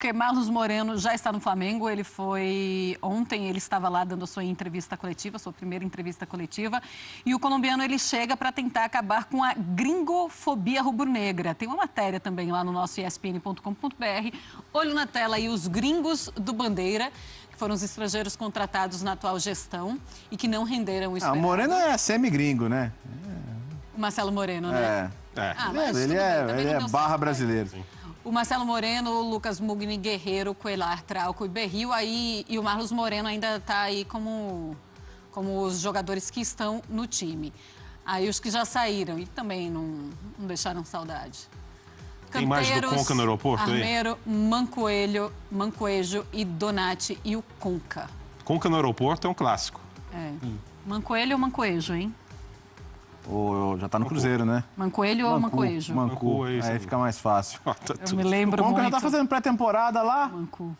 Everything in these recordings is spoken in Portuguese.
porque Marlos Moreno já está no Flamengo. Ele foi... Ontem ele estava lá dando a sua entrevista coletiva, sua primeira entrevista coletiva. E o colombiano, ele chega para tentar acabar com a gringofobia rubro-negra. Tem uma matéria também lá no nosso espn.com.br. Olho na tela aí, os gringos do Bandeira, que foram os estrangeiros contratados na atual gestão e que não renderam o esperado. O Moreno é semi-gringo, né? O Marcelo Moreno, né? Mas ele é barra brasileiro. Sim. O Marcelo Moreno, o Lucas Mugni, Guerreiro, Coelar, Trauco e Berril, e o Marlos Moreno ainda está aí como os jogadores que estão no time. Aí os que já saíram e também não deixaram saudade. Tem mais do Conca no aeroporto aí? Armeiro, Mancoejo e Donati e o Conca. Conca no aeroporto é um clássico. Mancoelho ou Mancoejo, hein? Ou já tá no Cruzeiro, né? Mancoelho ou Mancoejo? Mancu. Aí fica mais fácil. Eu me lembro muito. O Conca já tá fazendo pré-temporada lá. Mancu.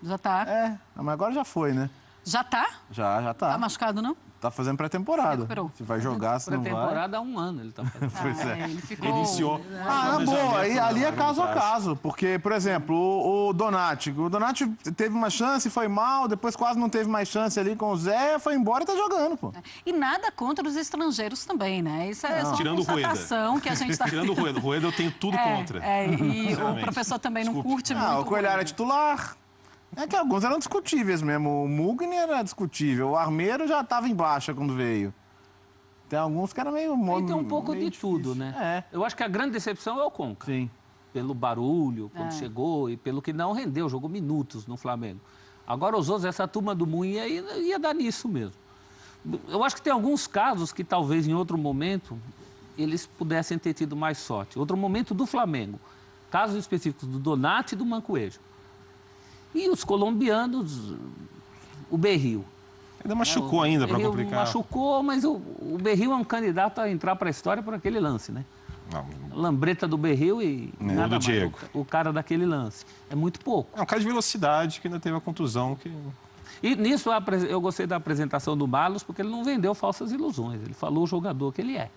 Já tá? Mas agora já foi, né? Já tá? Já tá. Tá machucado, não? Tá fazendo pré-temporada. Se vai jogar, se não vai... Pré-temporada há 1 ano ele tá fazendo. Pois é. Ele ficou... Iniciou. Na boa. Ali é caso a caso. Porque, por exemplo, o Donati teve uma chance, foi mal, depois quase não teve mais chance ali com o Zé, foi embora e tá jogando, pô. E nada contra os estrangeiros também, né? Isso é só uma constatação que a gente tá... Tirando o Rueda. O Rueda eu tenho tudo contra. E o professor também não curte muito. O Coelhar é titular. É que alguns eram discutíveis mesmo. O Mugni era discutível. O Armeiro já estava em baixa quando veio. Tem alguns que eram meio... Tem um pouco de tudo, né? Eu acho que a grande decepção é o Conca. Sim. Pelo barulho, quando chegou, e pelo que não rendeu. Jogou minutos no Flamengo. Agora os outros, essa turma do Munha ia dar nisso mesmo. Eu acho que tem alguns casos que talvez em outro momento eles pudessem ter tido mais sorte. Outro momento do Flamengo. Casos específicos do Donati e do Mancoejo. E os colombianos, o Berril. Ainda machucou ainda para complicar. Machucou, mas o Berril é um candidato a entrar para a história por aquele lance, né? Não. Lambreta do Berril e nada mais. Diego. O cara daquele lance. É muito pouco. É um cara de velocidade que ainda teve a contusão. E nisso eu gostei da apresentação do Marlos, porque ele não vendeu falsas ilusões. Ele falou o jogador que ele é.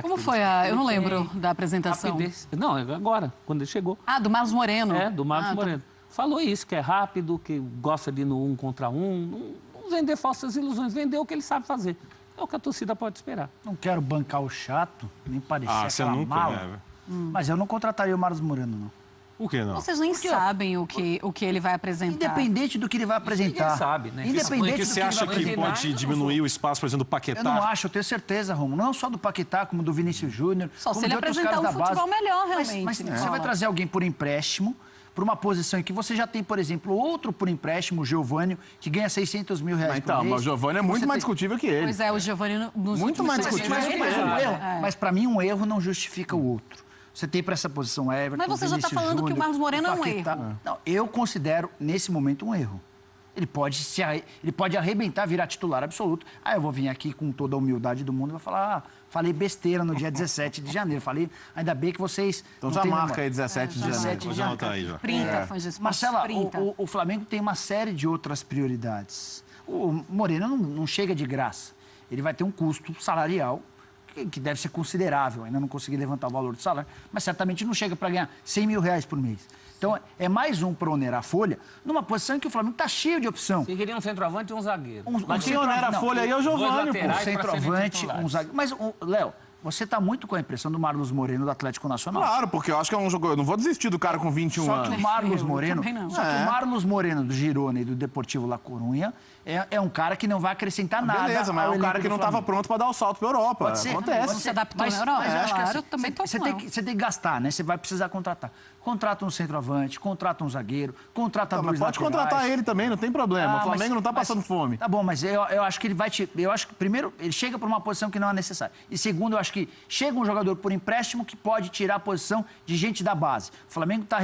Como foi Eu não lembro da apresentação. Rapidez. Não, agora, quando ele chegou. Do Marlos Moreno. Do Marlos Moreno. Falou isso, que é rápido, que gosta de ir no 1 contra 1. Não vender falsas ilusões, vender o que ele sabe fazer. É o que a torcida pode esperar. Não quero bancar o chato, nem parecer aquela nunca, mala. né? Mas eu não contrataria o Marlos Moreno, não. Por que não? Vocês nem sabem o que ele vai apresentar. Independente do que ele vai apresentar. Ninguém sabe, né? Independente você acha que pode diminuir o espaço, por exemplo, do Paquetá? Eu não acho, eu tenho certeza, Romulo. Não só do Paquetá, como do Vinícius Júnior. Só se ele apresentar um futebol melhor, realmente. Mas você vai trazer alguém por empréstimo, para uma posição em que você já tem, por exemplo, outro por empréstimo, o Giovânio, que ganha 600 mil reais por mês. Mas o Giovânio é muito mais discutível que ele. Pois é, o Giovânio... Muito mais discutível que ele. Mas para mim, um erro não justifica o outro. Você tem para essa posição Everton, Mas você já está falando Júnior, que o Marlos Moreno é um erro. Não, eu considero, nesse momento, um erro. Ele pode arrebentar, virar titular absoluto. Eu vou vir aqui com toda a humildade do mundo e vou falar, falei besteira no dia 17 de janeiro. Falei, ainda bem que vocês... Então já marca aí 17 de janeiro. Printa, Marcela, o Flamengo tem uma série de outras prioridades. O Moreno não chega de graça. Ele vai ter um custo salarial que deve ser considerável. Ainda não consegui levantar o valor do salário, mas certamente não chega para ganhar 100 mil reais por mês. Então, é mais um para onerar a folha, numa posição em que o Flamengo está cheio de opção. Você queria um centroavante e um zagueiro. Quem onera a folha aí é o Giovânio, pô. Um centroavante, um zagueiro. Mas, Léo, você está muito com a impressão do Marlos Moreno do Atlético Nacional. Claro, porque eu acho que é um jogador... Eu não vou desistir do cara com 21 anos. Só que o Marlos Moreno... Só que o Marlos Moreno do Girona e do Deportivo La Coruña é um cara que não vai acrescentar nada. Beleza, mas é um cara que não estava pronto para dar o salto para a Europa. Pode ser. Acontece. Você se adaptou na Europa. Mas eu acho que claro, também você tem que gastar, né? Você vai precisar contratar. Contrata um centroavante, contrata um zagueiro, contrata dois laterais. Pode contratar ele também, não tem problema. O Flamengo não está passando fome. Tá bom, mas eu acho que ele vai te... Eu acho que, primeiro, ele chega para uma posição que não é necessária. E segundo, eu acho que chega um jogador por empréstimo que pode tirar a posição de gente da base. O Flamengo está...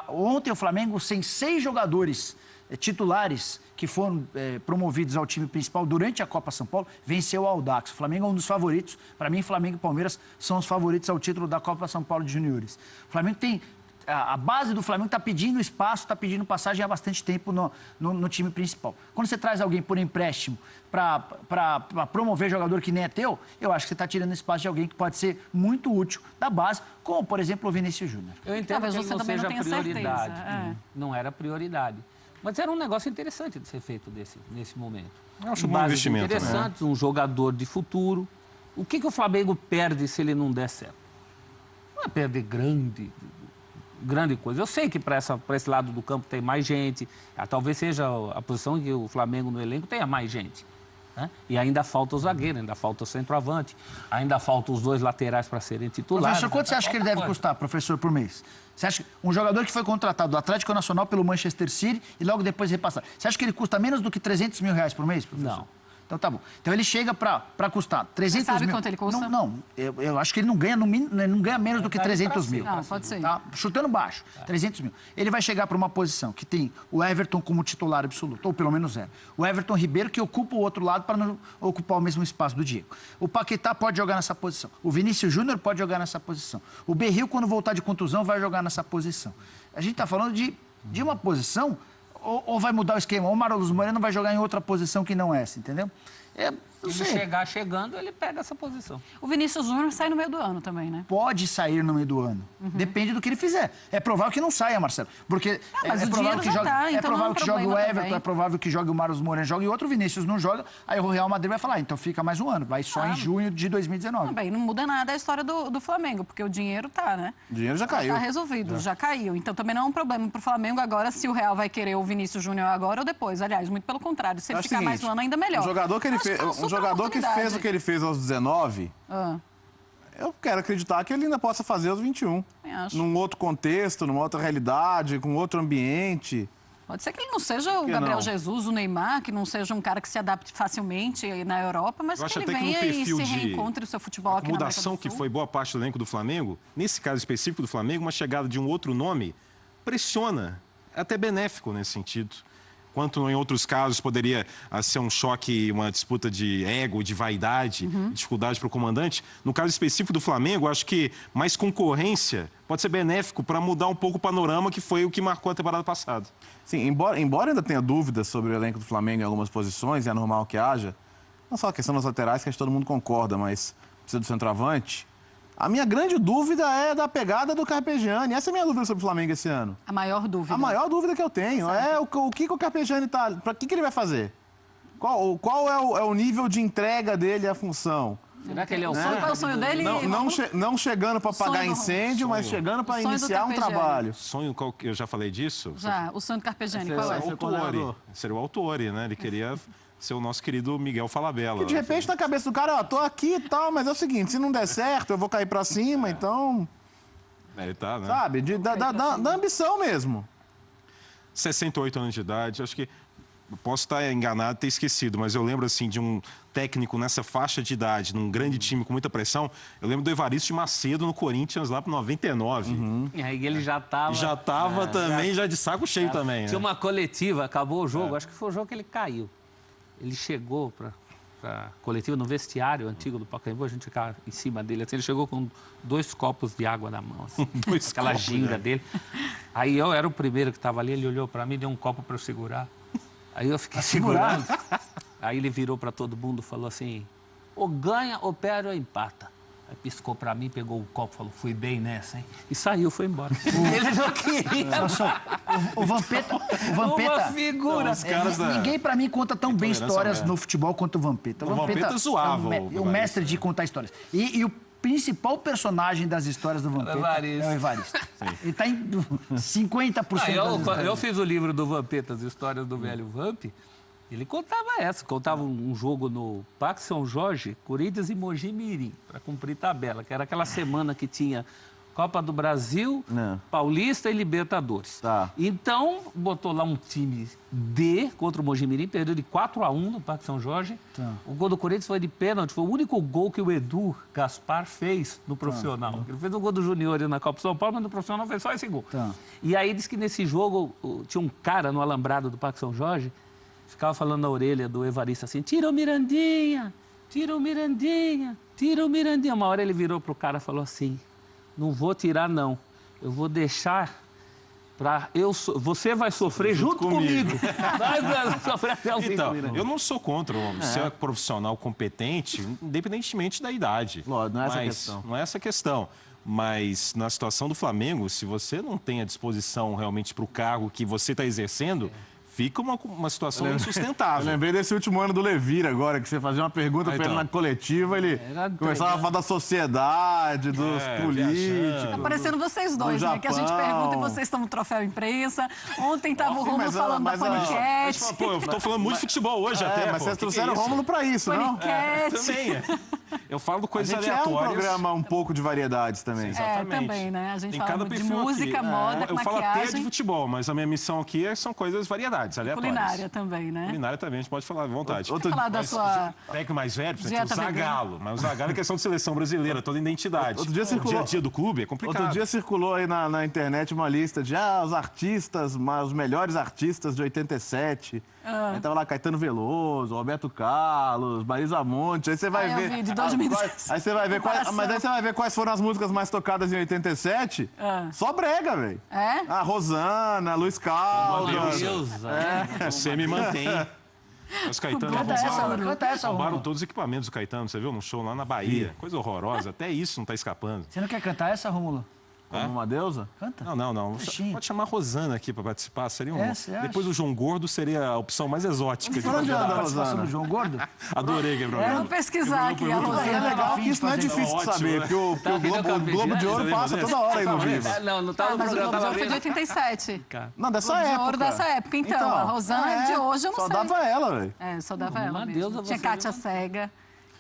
Ontem o Flamengo, sem 6 jogadores titulares que foram promovidos ao time principal durante a Copa São Paulo, venceu o Audax. O Flamengo é um dos favoritos. Para mim, Flamengo e Palmeiras são os favoritos ao título da Copa São Paulo de Juniores. O Flamengo tem a base do Flamengo está pedindo espaço, está pedindo passagem há bastante tempo no time principal. Quando você traz alguém por empréstimo para promover jogador que nem é teu, eu acho que você está tirando espaço de alguém que pode ser muito útil da base, como, por exemplo, o Vinícius Júnior. Eu entendo que ele não seja prioridade. Não era prioridade. Mas era um negócio interessante de ser feito nesse momento. Eu acho um bom investimento. Interessante, um jogador de futuro. O que o Flamengo perde se ele não der certo? Não é perder grande coisa. Eu sei que para esse lado do campo tem mais gente, talvez seja a posição em que o Flamengo no elenco tenha mais gente. Né? E ainda falta o zagueiro, ainda falta o centroavante, ainda falta os 2 laterais para serem titulares. Professor, quanto você acha que ele deve custar, professor, por mês? Você acha que um jogador que foi contratado do Atlético Nacional pelo Manchester City e logo depois repassado, você acha que ele custa menos do que 300 mil reais por mês, professor? Não. Então tá bom. Então ele chega para custar 300 mil. Você sabe quanto ele custa? Não, eu acho que ele não ganha, não ganha menos do que 300 mil. Não, pode ser. Tá? Chutando baixo, 300 mil. Ele vai chegar para uma posição que tem o Everton como titular absoluto, ou pelo menos é. O Everton Ribeiro que ocupa o outro lado para não ocupar o mesmo espaço do Diego. O Paquetá pode jogar nessa posição. O Vinícius Júnior pode jogar nessa posição. O Berril, quando voltar de contusão, vai jogar nessa posição. A gente está falando de uma posição, ou vai mudar o esquema, ou o Marlos Moreno vai jogar em outra posição que não essa, entendeu? Se ele chegar chegando, ele pega essa posição. O Vinícius Júnior sai no meio do ano também, né? Pode sair no meio do ano. Depende do que ele fizer. É provável que não saia, Marcelo. Porque mas é o provável que dinheiro já jogue, tá, é então provável não é um que jogue o problema Everton, também. é provável que jogue o Marlos Moreno, jogue outro, o Vinícius não joga, aí o Real Madrid vai falar, então fica mais um ano, vai só em junho de 2019. Também não muda nada a história do Flamengo, porque o dinheiro tá, né? O dinheiro já caiu. Já tá resolvido, já caiu. Então também não é um problema pro Flamengo agora se o Real vai querer o Vinícius Júnior agora ou depois. Aliás, muito pelo contrário, se ele ficar mais um ano ainda melhor. Um jogador que, Acho é uma super fez oportunidade. o que ele fez aos 19, eu quero acreditar que ele ainda possa fazer aos 21. Acho. Num outro contexto, numa outra realidade, com outro ambiente. Pode ser que ele não seja o Gabriel Jesus, o Neymar, que não seja um cara que se adapte facilmente na Europa, mas que ele venha e se reencontre o seu futebol aqui na América do Sul. Mudação que foi boa parte do elenco do Flamengo, nesse caso específico do Flamengo, uma chegada de um outro nome pressiona, é até benéfico nesse sentido. Quanto em outros casos poderia ser um choque, uma disputa de ego, de vaidade, dificuldade para o comandante. No caso específico do Flamengo, acho que mais concorrência pode ser benéfico para mudar um pouco o panorama, que foi o que marcou a temporada passada. Sim, embora ainda tenha dúvidas sobre o elenco do Flamengo em algumas posições, e é normal que haja, não só a questão das laterais, que acho que todo mundo concorda, mas precisa do centroavante. A minha grande dúvida é da pegada do Carpegiani. Essa é a minha dúvida sobre o Flamengo esse ano. A maior dúvida. A maior dúvida que eu tenho é o que o Carpegiani tá... Para que ele vai fazer? Qual é o nível de entrega dele à função? Será que ele é o Qual é o sonho dele? Não chegando para apagar Sonho do incêndio, mas chegando para iniciar um trabalho. Sonho, eu já falei disso? Já, o sonho do Carpegiani, qual é? Seria o Autori, né? Ele queria ser o nosso querido Miguel Falabella. Que de repente na cabeça do cara, ó, tô aqui e tal, mas é o seguinte, se não der certo, eu vou cair para cima, então... Ele tá, né? Sabe, da ambição mesmo. 68 anos de idade, acho que posso estar enganado, ter esquecido, mas eu lembro assim de um técnico nessa faixa de idade, num grande time com muita pressão. Eu lembro do Evaristo de Macedo no Corinthians lá para 99. E aí ele já estava... Já estava também, já de saco cheio também. Tinha né? uma coletiva, acabou o jogo, acho que foi o jogo que ele caiu. Ele chegou para a coletiva no vestiário antigo do Pacaembu, a gente ficava em cima dele. Assim, ele chegou com 2 copos de água na mão, assim, aquela ginga dele. Aí eu era o primeiro que estava ali, ele olhou para mim, deu um copo para eu segurar. Aí eu fiquei segurando. Aí ele virou para todo mundo e falou assim, ou ganha, ou perde, ou empata. Aí piscou para mim, pegou o copo e falou, fui bem nessa, hein? E saiu, foi embora. Ele não queria. O Vampeta... Uma figura. Ninguém, para mim, conta tão bem histórias no futebol quanto o Vampeta. O Vampeta zoava. É o mestre de contar histórias. E o principal personagem das histórias do Vampeta é o Evaristo. Ele está em 50% das histórias. Eu fiz o livro do Vampeta, as histórias do velho Vamp. Ele contava um jogo no Parque São Jorge, Corinthians e Mogi Mirim, para cumprir tabela, que era aquela semana que tinha Copa do Brasil, Paulista e Libertadores. Tá. Então, botou lá um time D contra o Mogi Mirim, perdeu de 4-1 no Parque São Jorge. Tá. O gol do Corinthians foi de pênalti, foi o único gol que o Edu Gaspar fez no profissional. Ele fez o gol do Junior na Copa São Paulo, mas no profissional fez só esse gol. Tá. E aí diz que nesse jogo tinha um cara no alambrado do Parque São Jorge, ficava falando na orelha do Evaristo assim, tira o Mirandinha, tira o Mirandinha, tira o Mirandinha. Uma hora ele virou pro cara e falou assim, não vou tirar não, eu vou deixar para... Você vai sofrer junto comigo. Vai sofrer até o fim. Então, eu não sou contra ser profissional competente, independentemente da idade. Lógico, não é essa a questão. Não é essa a questão. Mas na situação do Flamengo, se você não tem a disposição realmente para o cargo que você está exercendo, fica uma situação insustentável. Eu lembrei desse último ano do Levir agora, que você fazia uma pergunta para ele na coletiva, ele começava a falar da sociedade, dos políticos. Tá parecendo vocês dois, né? Que a gente pergunta e vocês estão no troféu imprensa. Ontem tava o Rômulo falando da paniquete. Pô, eu tô falando muito de futebol hoje até, mas vocês trouxeram o Rômulo para isso, não? Também. Eu falo coisas aleatórias. É um programa um pouco de variedades também. Exatamente. Também, né? A gente Tem fala cada de perfil música, aqui. moda, Eu falo até de maquiagem. futebol, mas a minha missão aqui são coisas variedades, aleatórias. Culinária também, né? Culinária também, a gente pode falar à vontade. Você falar da sua... Técnico mais velho, por exemplo, o dieta Zagallo. Mas o Zagallo é questão de seleção brasileira, toda identidade. Outro dia circulou... O dia a dia do clube é complicado. Outro dia circulou aí na internet uma lista de os artistas, os melhores artistas de 87. Aí tava lá Caetano Veloso, Roberto Carlos, Marisa Monte. Aí você vai ver. Eu vi, de 2016. Aí você vai ver mas aí você vai ver quais foram as músicas mais tocadas em 87. Só brega, velho. É? A Rosana, Luiz Caldas. Você me mantém. Os Caetano Canta essa, roubaram Rômulo. todos os equipamentos do Caetano, você viu? Num show lá na Bahia. Coisa horrorosa. Até isso não tá escapando. Você não quer cantar essa, Rômulo? Como uma deusa? Canta. Não. Trechinho. Pode chamar a Rosana aqui para participar. Seria você acha? Depois o João Gordo seria a opção mais exótica de Por onde anda a Participação Rosana? do João Gordo? Adorei, Gabriel. Eu vou pesquisar aqui a É Rosana. legal que isso não é difícil de Ótimo, saber, né? porque o Globo de Ouro passa toda hora aí no vivo. Não tá no Mas o programa. Globo de tava Ouro foi de vendo. 87. Não, dessa Globo de época. Ouro dessa época, então. A Rosana é de hoje, eu não só sei. dava ela, velho. Só dava ela Uma mesmo. deusa, Tinha você Kátia viu? Cega.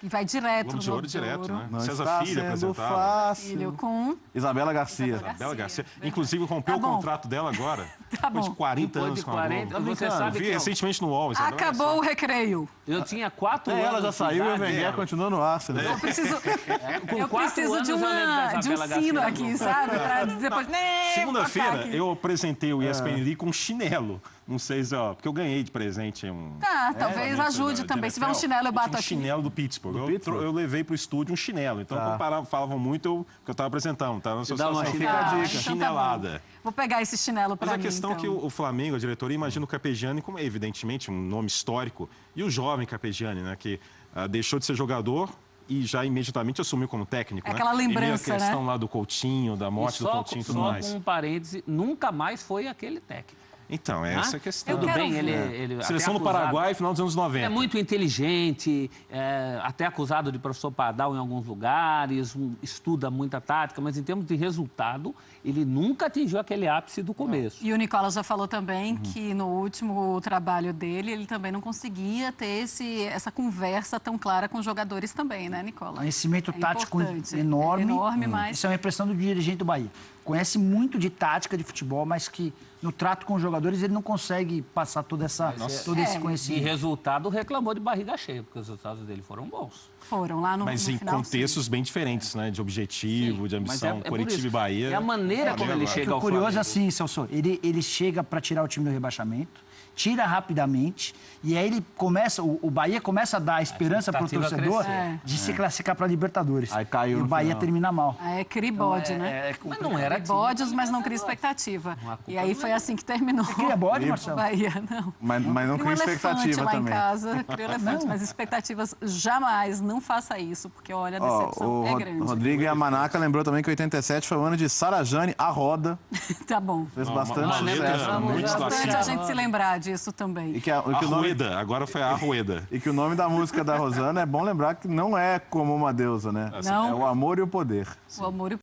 E vai direto Globo no de Ouro Globo de direto, Ouro. né? Não César está Filho sendo apresentava. fácil. Filho com... Isabela Garcia. Bela Garcia. verdade. Inclusive, rompeu Tá o bom. contrato dela agora. Tá Depois de bom. 40 Depois anos de com a 40, Globo. você Eu sabe vi que eu- recentemente no UOL. Isabela Acabou o recreio. Eu tinha 4 anos. Ela já de saiu e o idade. Wenger continua no Arsenal. Eu preciso, eu 4 preciso anos de, eu lembro da de um Isabela sino Garcia aqui, no sabe? Pra depois... Segunda-feira, eu apresentei o ESPN Lee com chinelo. Não sei se, porque eu ganhei de presente um... Tá, talvez ajude também. Se tiver um chinelo, eu bato tinha um aqui. chinelo do Pittsburgh. Eu levei pro estúdio um chinelo. Então, falavam muito, porque eu estava apresentando. Tá na dá uma associação. chinelada. Ah, então tá bom. Chinelada. Vou pegar esse chinelo pra Mas mim, a questão é então. que o Flamengo, a diretoria, imagina o Carpegiani como, evidentemente, um nome histórico. E o jovem Carpegiani, né, que deixou de ser jogador e já imediatamente assumiu como técnico. É aquela né? lembrança, e a questão né? lá do Coutinho, da morte do Coutinho e tudo mais. Só com um parêntese, nunca mais foi aquele técnico. Então, essa é a questão. Eu Tudo quero bem, ver. ele até Seleção do acusado- Paraguai, final dos anos 90. É muito inteligente, até acusado de professor Pardal em alguns lugares, estuda muita tática, mas em termos de resultado, ele nunca atingiu aquele ápice do começo. E o Nicola já falou também que no último trabalho dele, ele também não conseguia ter essa conversa tão clara com os jogadores também, né, Nicola? Conhecimento tático importante. enorme. Enorme, mas... Isso é uma impressão do dirigente do Bahia. Conhece muito de tática de futebol, mas que no trato com os jogadores ele não consegue passar todo esse De conhecimento. resultado, reclamou de barriga cheia, porque os resultados dele foram bons. Foram lá no Mas no em final, contextos bem diferentes, né? De objetivo, de Mas ambição, por Coritiba isso. e Bahia. É a maneira como ele chega O ao curioso é Flamengo. assim, Celso, ele chega para tirar o time do rebaixamento, tira rapidamente, e aí ele começa, o Bahia começa a dar a esperança para o expectativa torcedor crescer. de se classificar para a Libertadores. Aí caiu e o no Bahia final. termina mal. sim. É cribode, né? Mas não era Cria bodes, mas não cria expectativa. E aí foi assim que terminou. Cria bode, O Marcelo? Bahia, não. Mas não Cria um cria elefante expectativa lá também. em casa, cria elefante, mas expectativas jamais, não faça isso, porque olha, a decepção é grande. Rodrigo Yamanaka lembrou também que 87 foi o ano de Sarajane, a roda. Tá bom. Fez Uma bastante letra sucesso. muito É importante a classificada. gente se lembrar disso também. E que o nome, Arrueda, agora foi a Arrueda. e que o nome da música da Rosana é bom lembrar que não é como uma deusa, né? Não. É o amor e o poder. O amor e o